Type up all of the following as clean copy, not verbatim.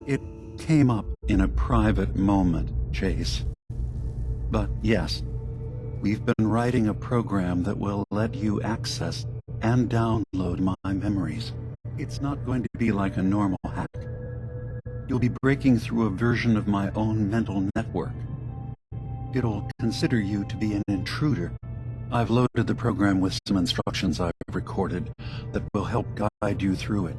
It came up in a private moment, Chase. But yes, we've been writing a program that will let you access and download my memories. It's not going to be like a normal hack. You'll be breaking through a version of my own mental network. It'll consider you to be an intruder. I've loaded the program with some instructions I've recorded that will help guide you through it.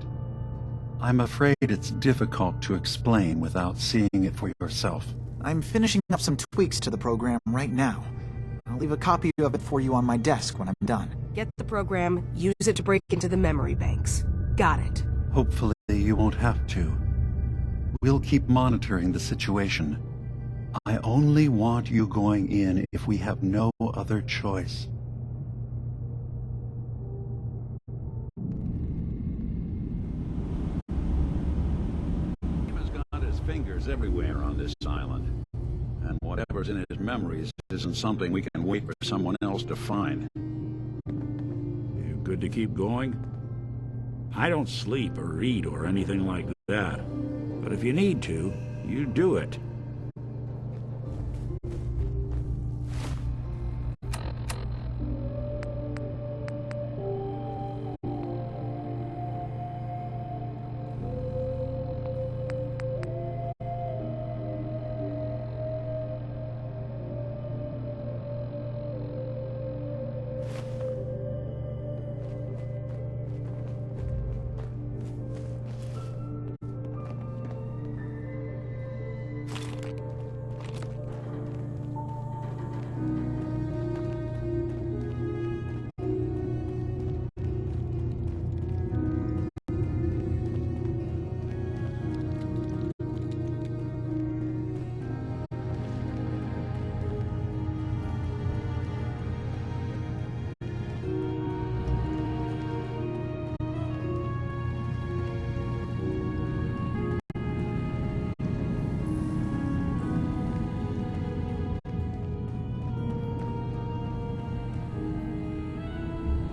I'm afraid it's difficult to explain without seeing it for yourself. I'm finishing up some tweaks to the program right now. I'll leave a copy of it for you on my desk when I'm done. Get the program, use it to break into the memory banks. Got it. Hopefully you won't have to. We'll keep monitoring the situation. I only want you going in if we have no other choice. He's got his fingers everywhere on this island. And whatever's in his memories isn't something we can wait for someone else to find. You good to keep going? I don't sleep or eat or anything like that. But if you need to, you do it.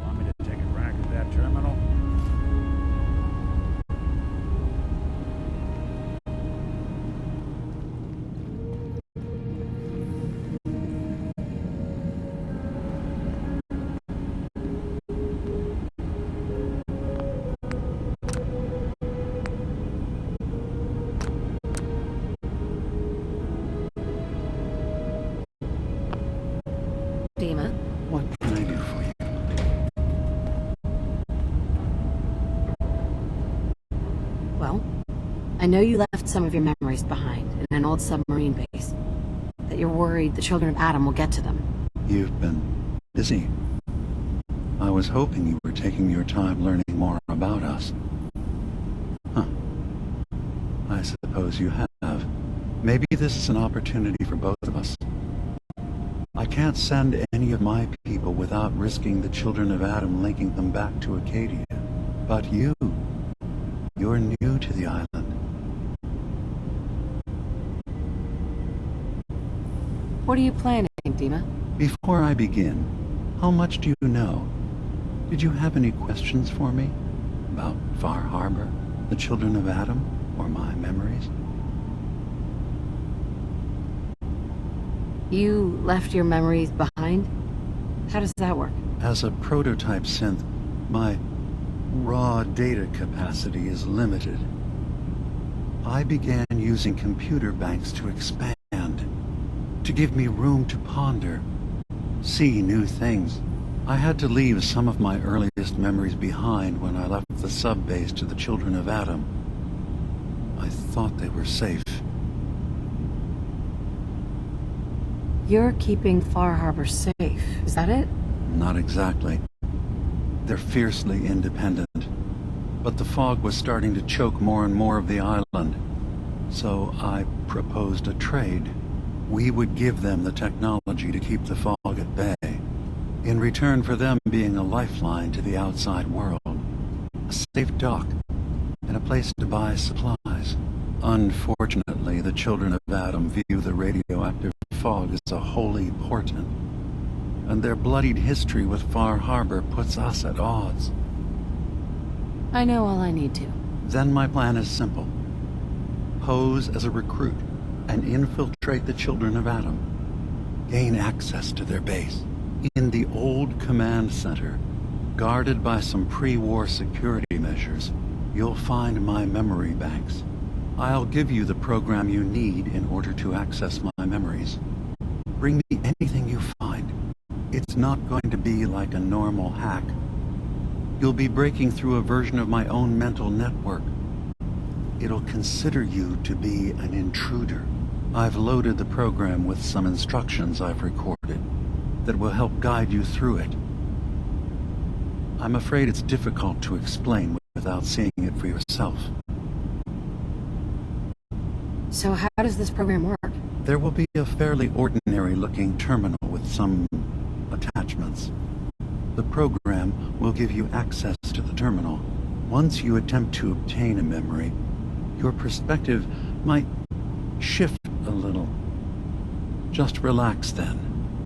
Want me to take a crack at that terminal? Dima, What can I do for you? well, I know you left some of your memories behind in an old submarine base. That you're worried the children of Adam will get to them. You've been busy. I was hoping you were taking your time learning more about us. Huh. I suppose you have. Maybe this is an opportunity for both of us. I can't send any of my people without risking the children of Adam linking them back to Acadia. But you're new to the island. What are you planning, Dima? Before I begin, how much do you know? Did you have any questions for me? About Far Harbor, the children of Adam, or my memories? You left your memories behind? How does that work? As a prototype synth, my raw data capacity is limited. I began using computer banks to expand, to give me room to ponder, see new things. I had to leave some of my earliest memories behind when I left the sub-base to the children of Adam. I thought they were safe. You're keeping Far Harbor safe, is that it? Not exactly. They're fiercely independent. But the fog was starting to choke more and more of the island. So I proposed a trade. We would give them the technology to keep the fog at bay, in return for them being a lifeline to the outside world. A safe dock, and a place to buy supplies. Unfortunately, the children of Adam view the radioactive fog as a holy portent, and their bloodied history with Far Harbor puts us at odds. I know all I need to. Then my plan is simple. pose as a recruit and infiltrate the children of Adam. Gain access to their base. In the old command center, guarded by some pre-war security measures, you'll find my memory banks. I'll give you the program you need in order to access my memories. Bring me anything you find. It's not going to be like a normal hack. You'll be breaking through a version of my own mental network. It'll consider you to be an intruder. I've loaded the program with some instructions I've recorded that will help guide you through it. I'm afraid it's difficult to explain without seeing it for yourself. So how does this program work? There will be a fairly ordinary-looking terminal with some attachments. The program will give you access to the terminal. Once you attempt to obtain a memory, your perspective might shift a little. Just relax then.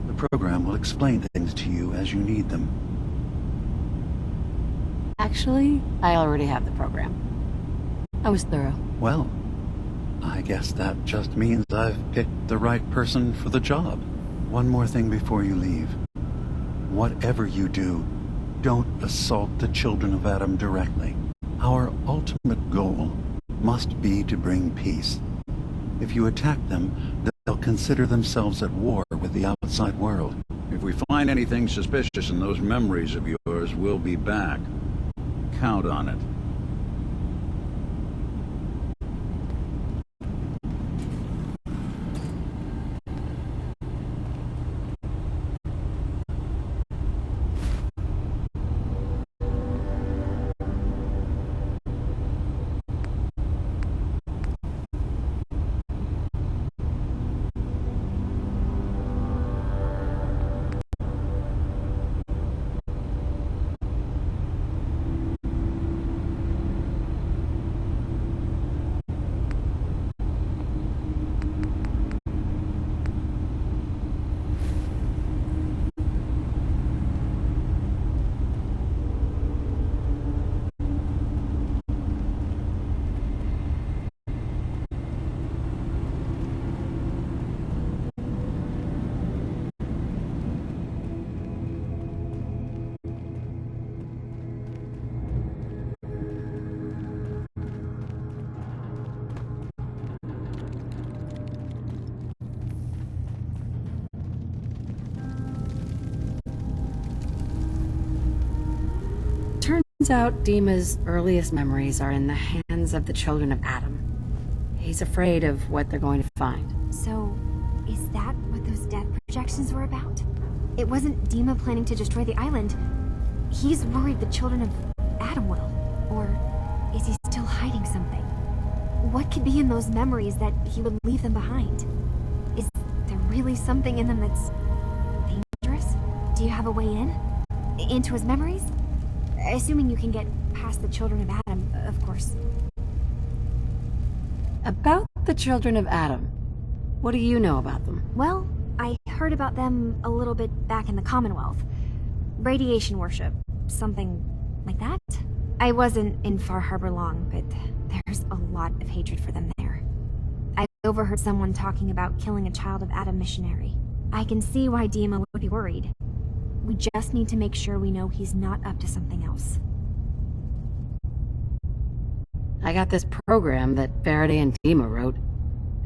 The program will explain things to you as you need them. Actually, I already have the program. I was thorough. Well, I guess that just means I've picked the right person for the job. One more thing before you leave. Whatever you do, don't assault the children of Adam directly. Our ultimate goal must be to bring peace. If you attack them, they'll consider themselves at war with the outside world. If we find anything suspicious in those memories of yours, we'll be back. Count on it. Turns out Dima's earliest memories are in the hands of the children of Adam. He's afraid of what they're going to find. So, is that what those death projections were about? It wasn't Dima planning to destroy the island. He's worried the children of Adam will. Or is he still hiding something? What could be in those memories that he would leave them behind? Is there really something in them that's dangerous? Do you have a way in? Into his memories? Assuming you can get past the children of Adam, of course. About the children of Adam, what do you know about them? Well, I heard about them a little bit back in the Commonwealth. Radiation worship, something like that. I wasn't in Far Harbor long, but there's a lot of hatred for them there. I overheard someone talking about killing a child of Adam missionary. I can see why Dima would be worried. We just need to make sure we know he's not up to something else. I got this program that Faraday and Dima wrote.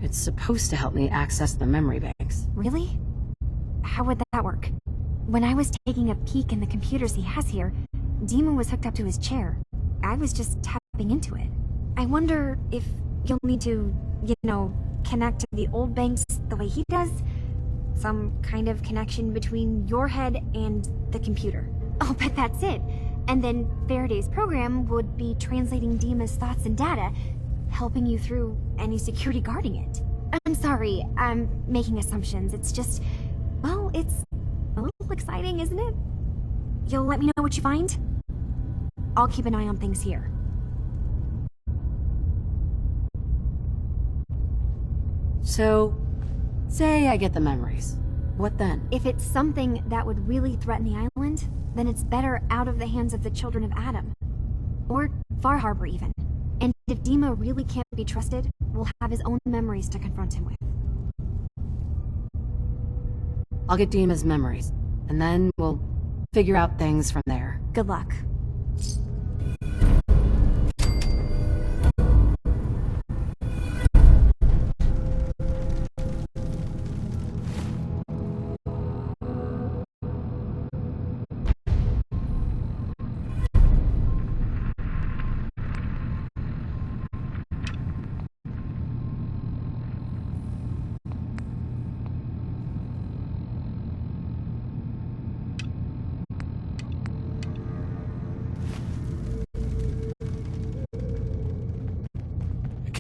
It's supposed to help me access the memory banks. Really? How would that work? When I was taking a peek in the computers he has here, Dima was hooked up to his chair. I was just tapping into it. I wonder if you'll need to, connect to the old banks the way he does? Some kind of connection between your head and the computer. I'll bet that's it. And then Faraday's program would be translating Dima's thoughts and data, helping you through any security guarding it. I'm sorry, I'm making assumptions. It's just, well, it's a little exciting, isn't it? You'll let me know what you find? I'll keep an eye on things here. So, say I get the memories. What then? If it's something that would really threaten the island, then it's better out of the hands of the children of Adam. Or Far Harbor, even. And if Dima really can't be trusted, we'll have his own memories to confront him with. I'll get Dima's memories, and then we'll figure out things from there. Good luck.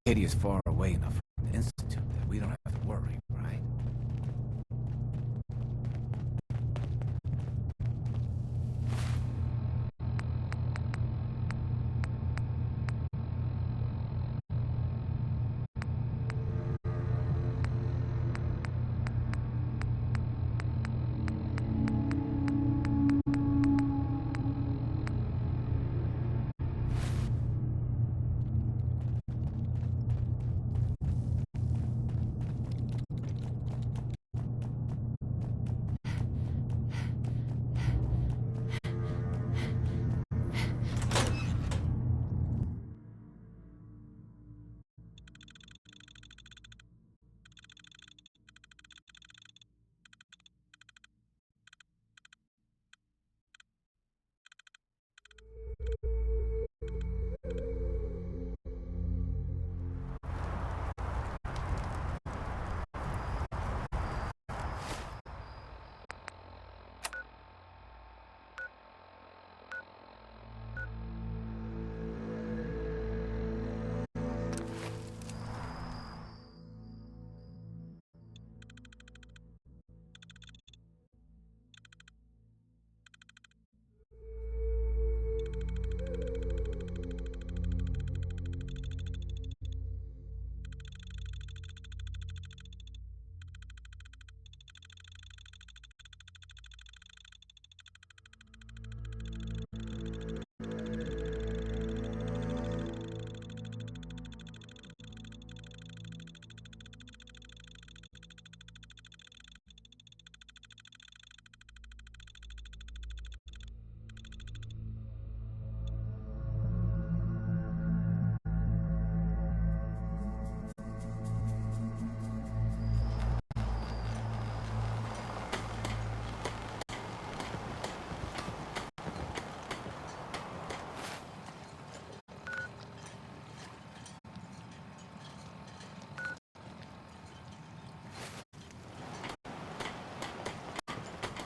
Acadia is far away enough from the Institute that we don't have to worry, right?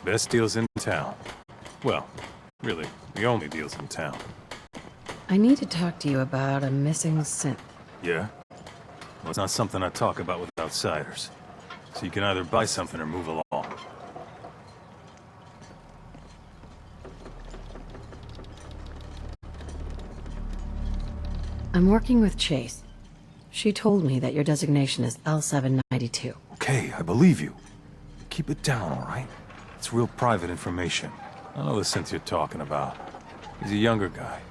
Best deals in town. Well, really, the only deals in town. I need to talk to you about a missing synth. Yeah? Well, it's not something I talk about with outsiders. So you can either buy something or move along. I'm working with Chase. She told me that your designation is L792. Okay, I believe you. Keep it down, all right? It's real private information. I know the synth you're talking about. He's a younger guy.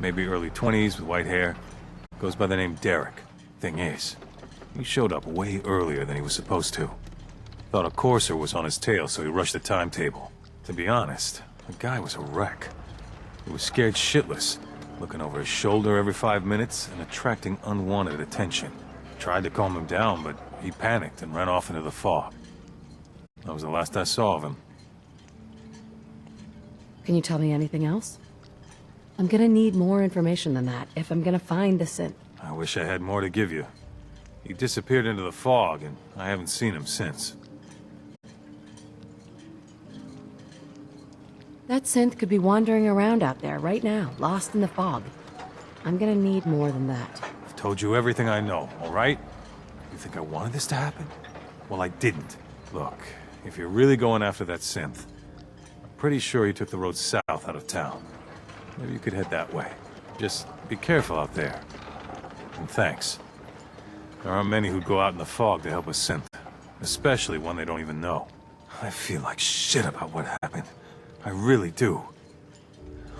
Maybe early 20s with white hair. Goes by the name Derek. Thing is, he showed up way earlier than he was supposed to. Thought a courser was on his tail, so he rushed the timetable. To be honest, the guy was a wreck. He was scared shitless, looking over his shoulder every 5 minutes and attracting unwanted attention. Tried to calm him down, but he panicked and ran off into the fog. That was the last I saw of him. Can you tell me anything else? I'm gonna need more information than that if I'm gonna find the synth. I wish I had more to give you. He disappeared into the fog, and I haven't seen him since. That synth could be wandering around out there right now, lost in the fog. I'm gonna need more than that. I've told you everything I know, all right? You think I wanted this to happen? Well, I didn't. Look, if you're really going after that synth, I'm pretty sure he took the road south out of town. Maybe you could head that way. Just be careful out there. And thanks. There aren't many who'd go out in the fog to help a synth, especially one they don't even know. I feel like shit about what happened. I really do.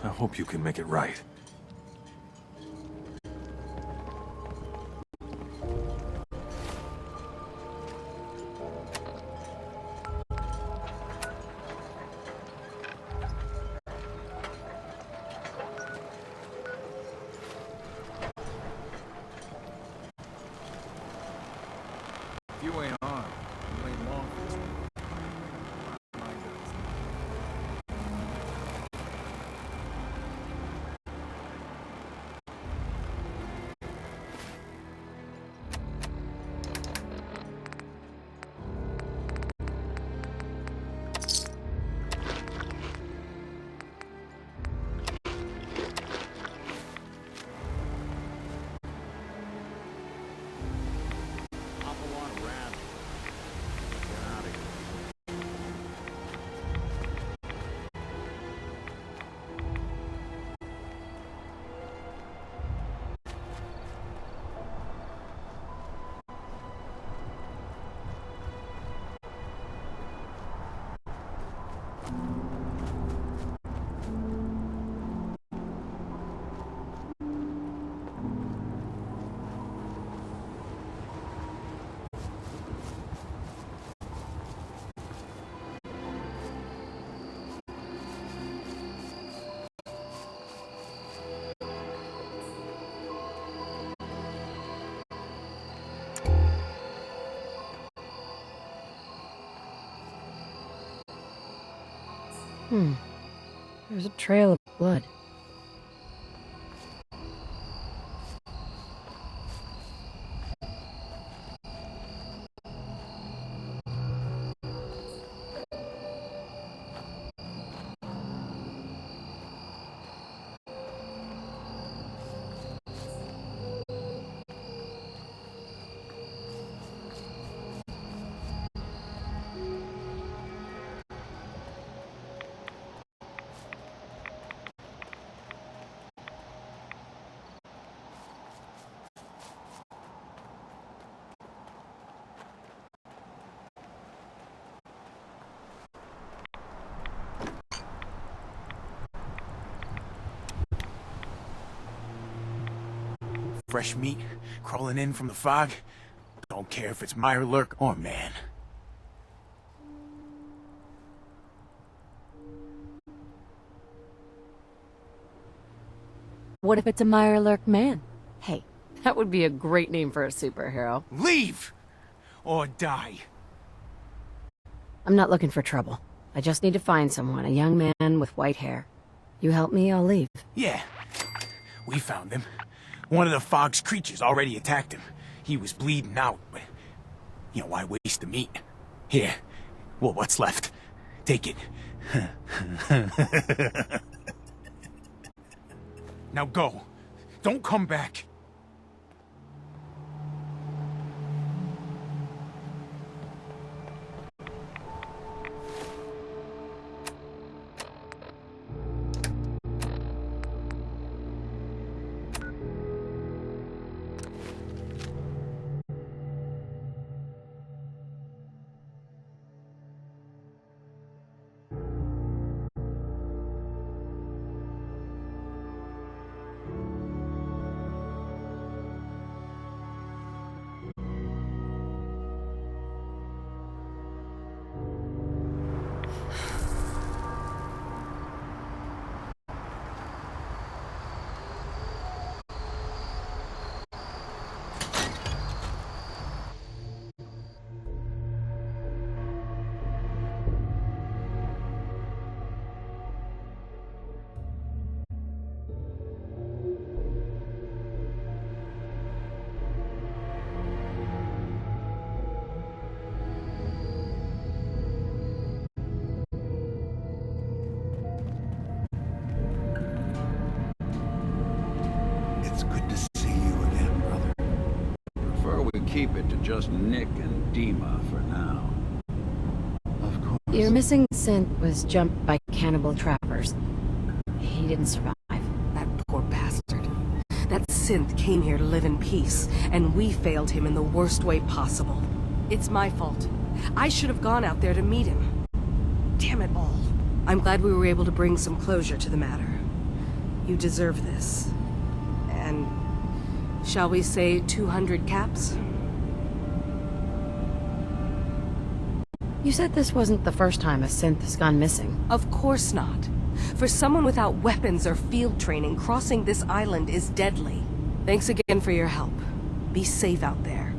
I hope you can make it right. If you ain't armed, you ain't long for this one. My guns. Awful lot of rats. Get out of here. There's a trail of blood. Fresh meat crawling in from the fog. Don't care if it's Mirelurk or man. What if it's a Mirelurk man? Hey, that would be a great name for a superhero. Leave! Or die. I'm not looking for trouble. I just need to find someone, a young man with white hair. You help me, I'll leave. Yeah. We found him. One of the fog's creatures already attacked him. He was bleeding out, but... You know, why waste the meat? Here. Well, what's left? Take it. Now go. Don't come back. It's good to see you again, brother. Prefer we keep it to just Nick and Dima for now. Of course. Your missing synth was jumped by cannibal trappers. He didn't survive. That poor bastard. That synth came here to live in peace, and we failed him in the worst way possible. It's my fault. I should have gone out there to meet him. Damn it all. I'm glad we were able to bring some closure to the matter. You deserve this. And shall we say 200 caps? You said this wasn't the first time a synth has gone missing. Of course not. For someone without weapons or field training, crossing this island is deadly. Thanks again for your help. Be safe out there.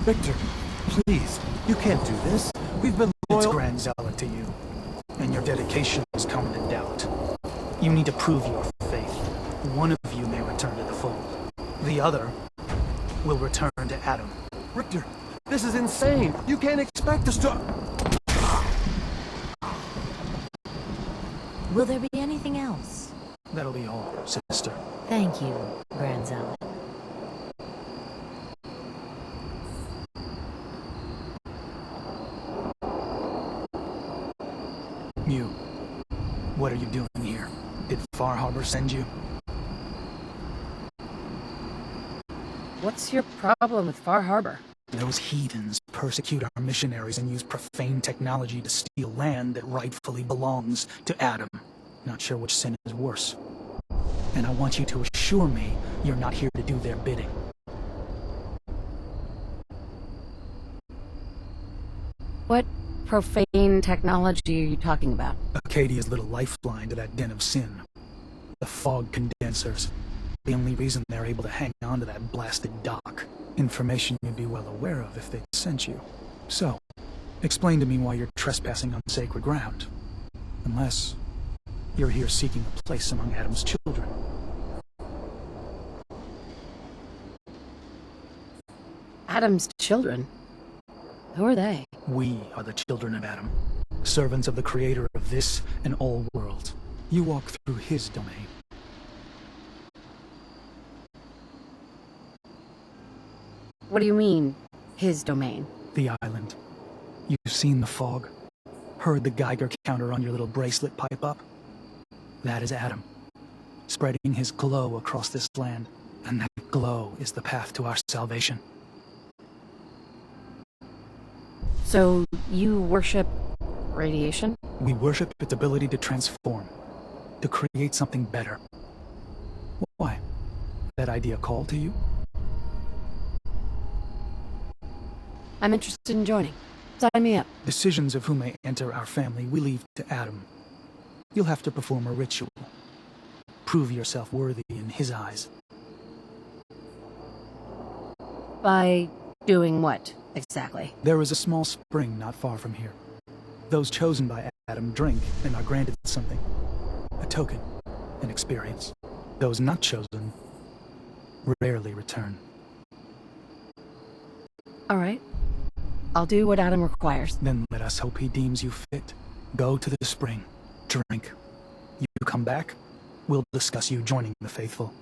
Victor, please, you can't do this. We've been loyal. It's Grand Zealot to you, and your dedication is coming to doubt. You need to prove your faith. One of you may return to the fold. The other will return to Adam. Richter, this is insane. You can't expect us to... Will there be anything else? That'll be all, sister. Thank you, Grand Zealot. You, what are you doing here? Did Far Harbor send you? What's your problem with Far Harbor? Those heathens persecute our missionaries and use profane technology to steal land that rightfully belongs to Adam. Not sure which sin is worse. And I want you to assure me you're not here to do their bidding. What profane technology are you talking about? Acadia's little lifeline to that den of sin. The fog condensers. The only reason they're able to hang on to that blasted dock. Information you'd be well aware of if they'd sent you. So, explain to me why you're trespassing on sacred ground. Unless you're here seeking a place among Adam's children. Adam's children? Who are they? We are the children of Adam, servants of the creator of this and all worlds. You walk through his domain. What do you mean, his domain? The island. You've seen the fog, heard the Geiger counter on your little bracelet pipe up. That is Adam, spreading his glow across this land, and that glow is the path to our salvation. So, you worship radiation? We worship its ability to transform, to create something better. Why? That idea call to you? I'm interested in joining. Sign me up. Decisions of who may enter our family we leave to Adam. You'll have to perform a ritual. Prove yourself worthy in his eyes. By doing what, exactly? There is a small spring not far from here. Those chosen by Adam drink and are granted something. A token, an experience. Those not chosen rarely return. All right. I'll do what Adam requires. Then let us hope he deems you fit. Go to the spring. Drink. You come back, we'll discuss you joining the faithful.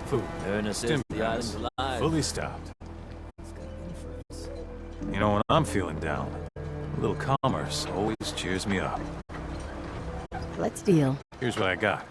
Food. Ernest Stim says the packs, island's alive. fully stocked. You know, when I'm feeling down, a little commerce always cheers me up. Let's deal. Here's what I got.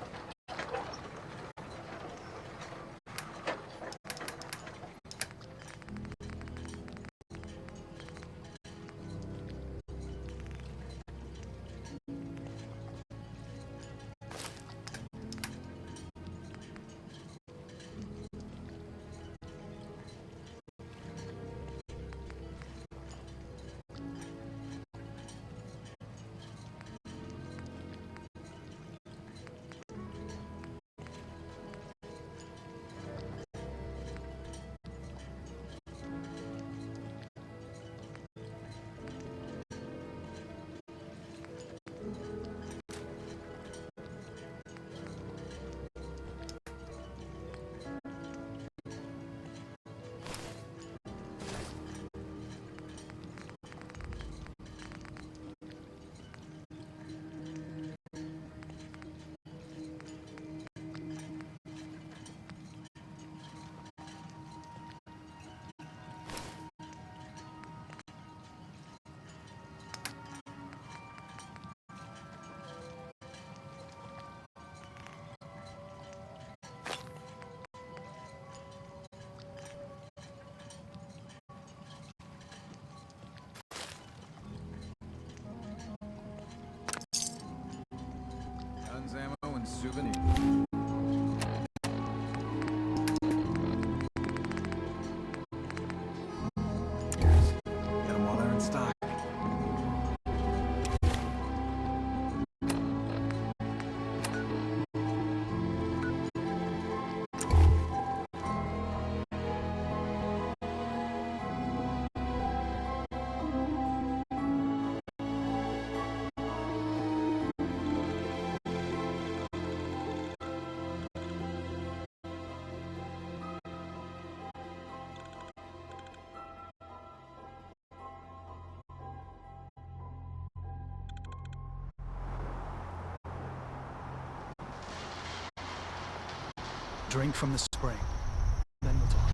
Guns, ammo, and souvenirs. Get them while they're in stock. Drink from the spring. Then we'll talk.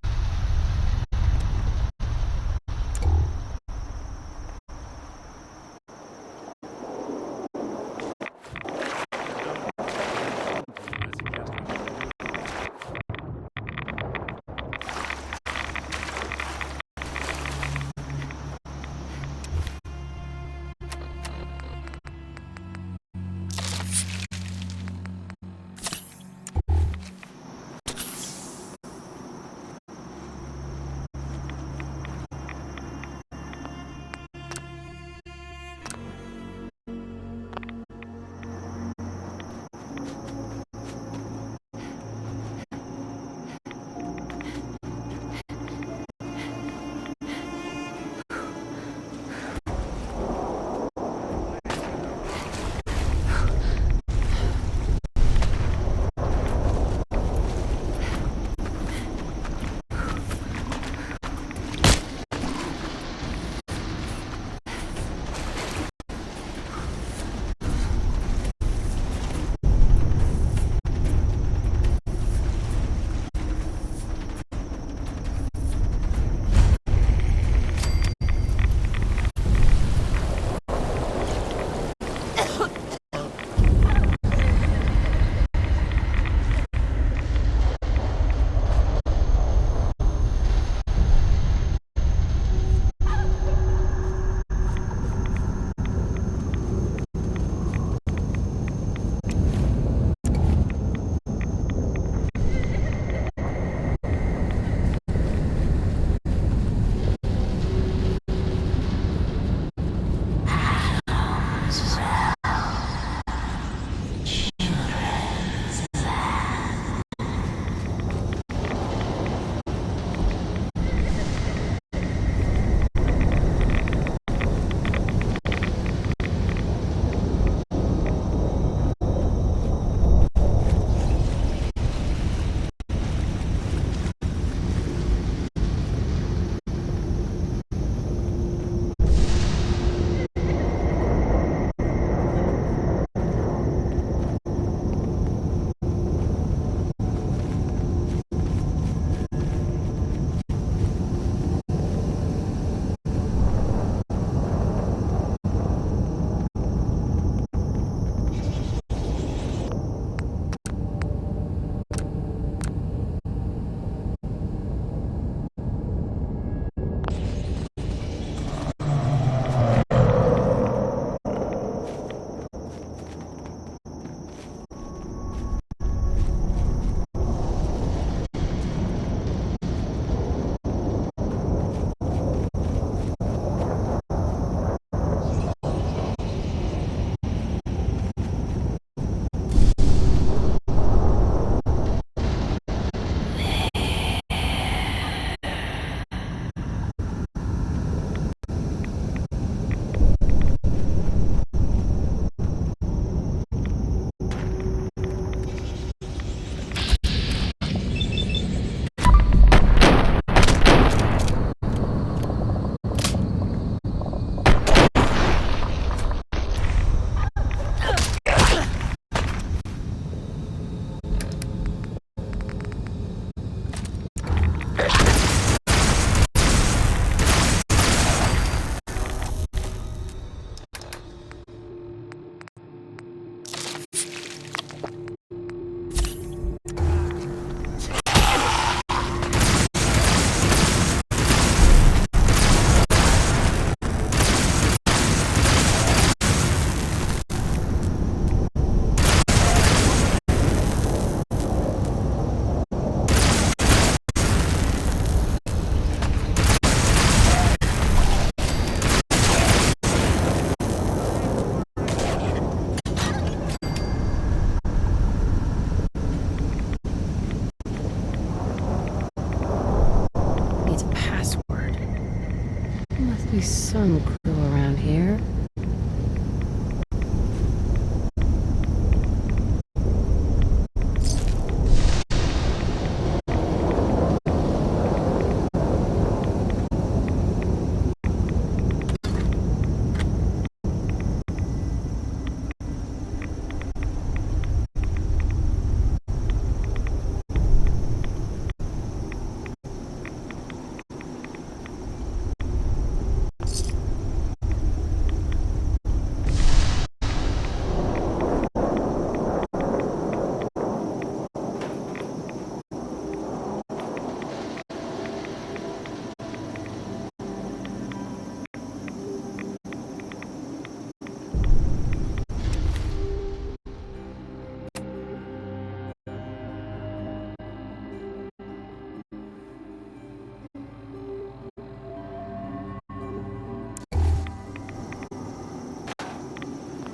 some clue around here.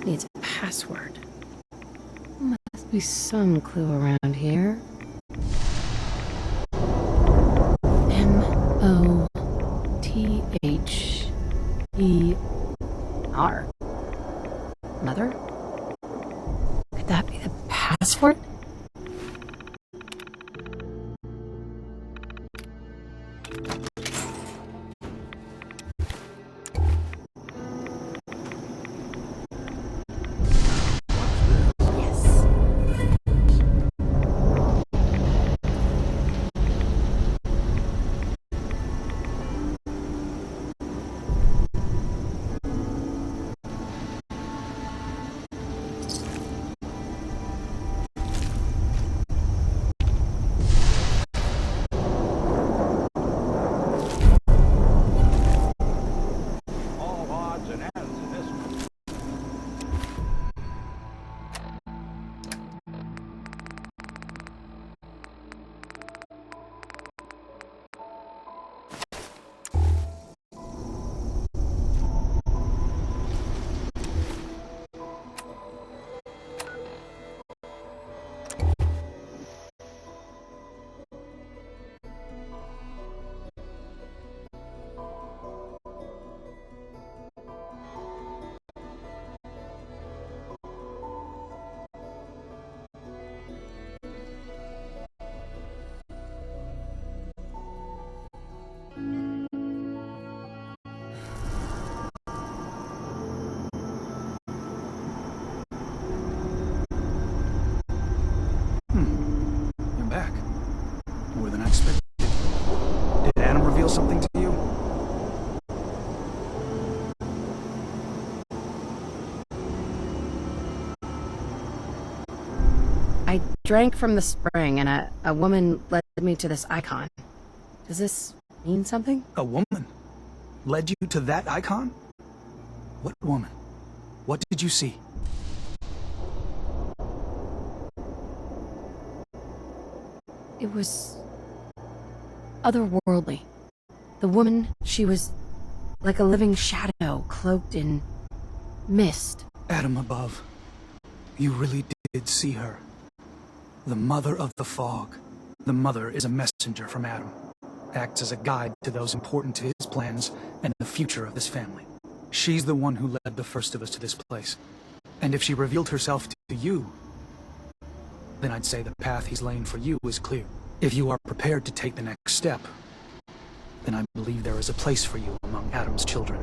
Needs a password. Must be some clue around here. M-O-T-H-E-R. Mother? Could that be the password? Back. More than I expected. Did Adam reveal something to you? I drank from the spring, and a woman led me to this icon. Does this mean something? A woman led you to that icon? What woman? What did you see? It was otherworldly. The woman, she was like a living shadow cloaked in mist. Adam above. You really did see her. The Mother of the Fog. The Mother is a messenger from Adam. Acts as a guide to those important to his plans and the future of this family. She's the one who led the first of us to this place. And if she revealed herself to you, then I'd say the path he's laying for you is clear. If you are prepared to take the next step, then I believe there is a place for you among Adam's children.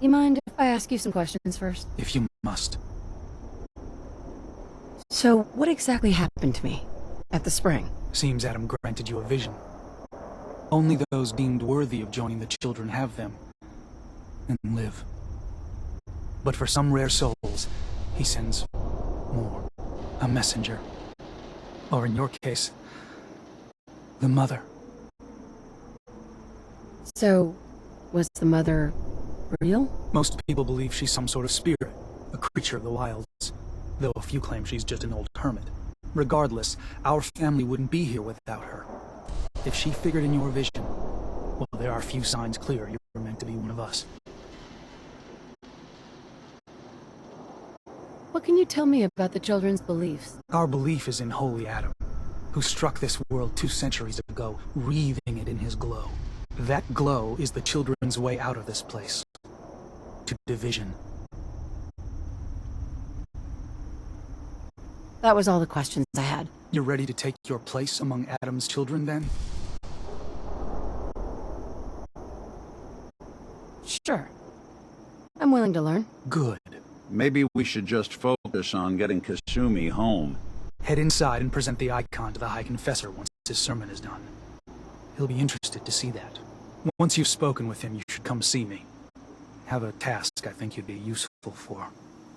You mind if I ask you some questions first? If you must. So, what exactly happened to me at the spring? Seems Adam granted you a vision. Only those deemed worthy of joining the children have them, and live. But for some rare souls, he sends more. A messenger. Or in your case, the Mother. So, was the Mother real? Most people believe she's some sort of spirit, a creature of the wilds, though a few claim she's just an old hermit. Regardless, our family wouldn't be here without her. If she figured in your vision, well, there are few signs clear you're meant to be one of us. What can you tell me about the children's beliefs? Our belief is in Holy Adam, who struck this world 2 centuries ago, wreathing it in his glow. That glow is the children's way out of this place. To division. That was all the questions I had. You're ready to take your place among Adam's children, then? Sure. I'm willing to learn. Good. Maybe we should just focus on getting Kasumi home. Head inside and present the icon to the High Confessor once his sermon is done. He'll be interested to see that. Once you've spoken with him, you should come see me. Have a task I think you'd be useful for.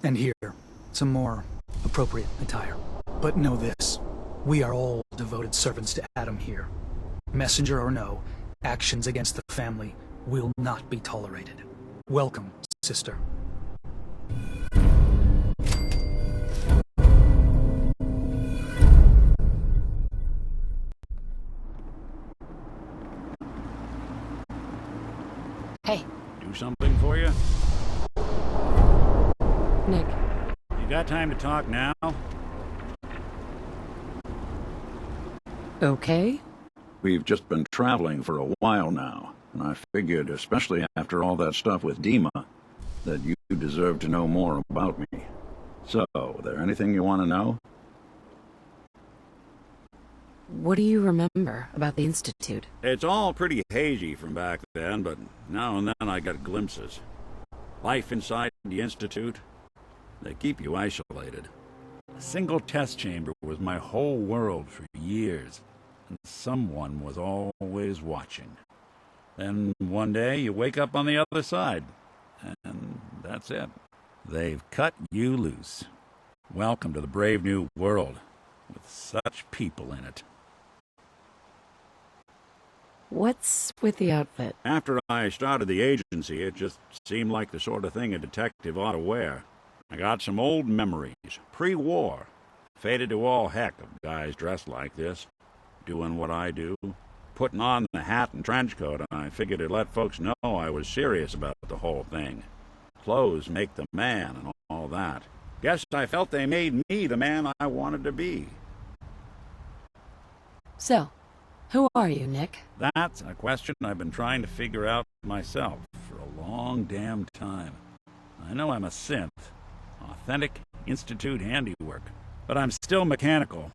And here, some more appropriate attire. But know this, we are all devoted servants to Adam here. Messenger or no, actions against the family will not be tolerated. Welcome, sister. Hey, Do something for you? Nick. You got time to talk now? Okay. We've just been traveling for a while now, and I figured, especially after all that stuff with Dima, that you deserve to know more about me. So, there anything you want to know? What do you remember about the Institute? It's all pretty hazy from back then, but now and then I get glimpses. Life inside the Institute, they keep you isolated. A single test chamber was my whole world for years, and someone was always watching. Then one day you wake up on the other side, and that's it. They've cut you loose. Welcome to the brave new world, with such people in it. What's with the outfit? After I started the agency, it just seemed like the sort of thing a detective ought to wear. I got some old memories, pre-war. Faded to all heck of guys dressed like this, doing what I do. Putting on the hat and trench coat, I figured it'd let folks know I was serious about the whole thing. Clothes make the man and all that. Guess I felt they made me the man I wanted to be. So, who are you, Nick? That's a question I've been trying to figure out myself for a long damn time. I know I'm a synth, authentic Institute handiwork, but I'm still mechanical,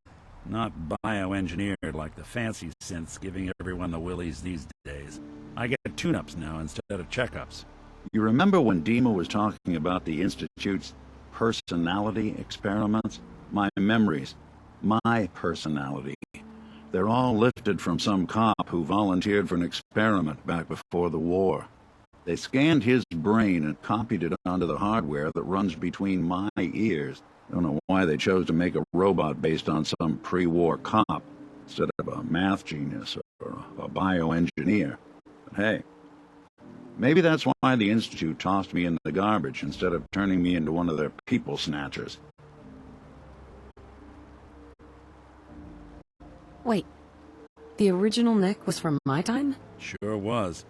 not bioengineered like the fancy synths giving everyone the willies these days. I get tune-ups now instead of checkups. You remember when Dima was talking about the Institute's personality experiments? My memories. My personality. They're all lifted from some cop who volunteered for an experiment back before the war. They scanned his brain and copied it onto the hardware that runs between my ears. I don't know why they chose to make a robot based on some pre-war cop instead of a math genius or a bioengineer. But hey, maybe that's why the Institute tossed me in the garbage instead of turning me into one of their people snatchers. Wait, the original Nick was from my time? Sure was.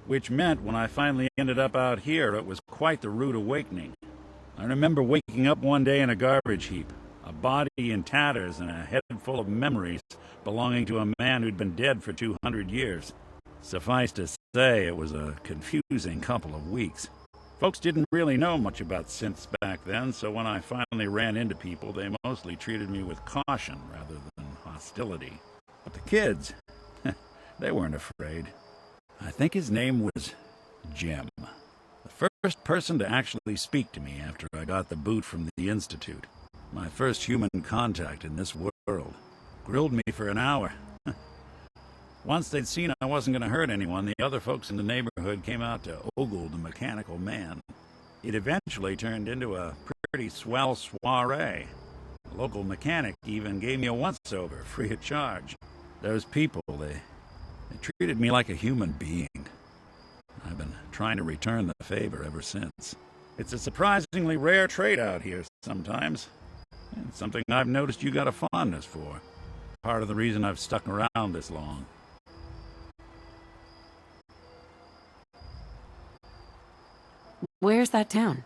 Which meant when I finally ended up out here, it was quite the rude awakening. I remember waking up one day in a garbage heap, a body in tatters and a head full of memories belonging to a man who'd been dead for 200 years. Suffice to say, it was a confusing couple of weeks. Folks didn't really know much about synths back then, so when I finally ran into people, they mostly treated me with caution rather than hostility. But the kids, they weren't afraid. I think his name was Jim. The first person to actually speak to me after I got the boot from the Institute. My first human contact in this world. Grilled me for an hour. Once they'd seen I wasn't going to hurt anyone, the other folks in the neighborhood came out to ogle the mechanical man. It eventually turned into a pretty swell soiree. The local mechanic even gave me a once-over, free of charge. Those people, they treated me like a human being. I've been trying to return the favor ever since. It's a surprisingly rare trait out here sometimes. And something I've noticed you got a fondness for. Part of the reason I've stuck around this long. Where's that town?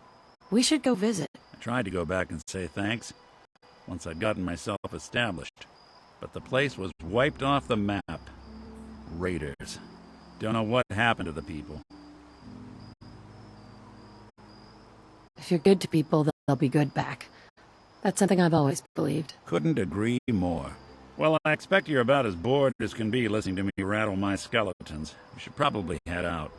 We should go visit. I tried to go back and say thanks, once I'd gotten myself established. But the place was wiped off the map. Raiders. Don't know what happened to the people. If you're good to people, they'll be good back. That's something I've always believed. Couldn't agree more. Well, I expect you're about as bored as can be listening to me rattle my skeletons. We should probably head out.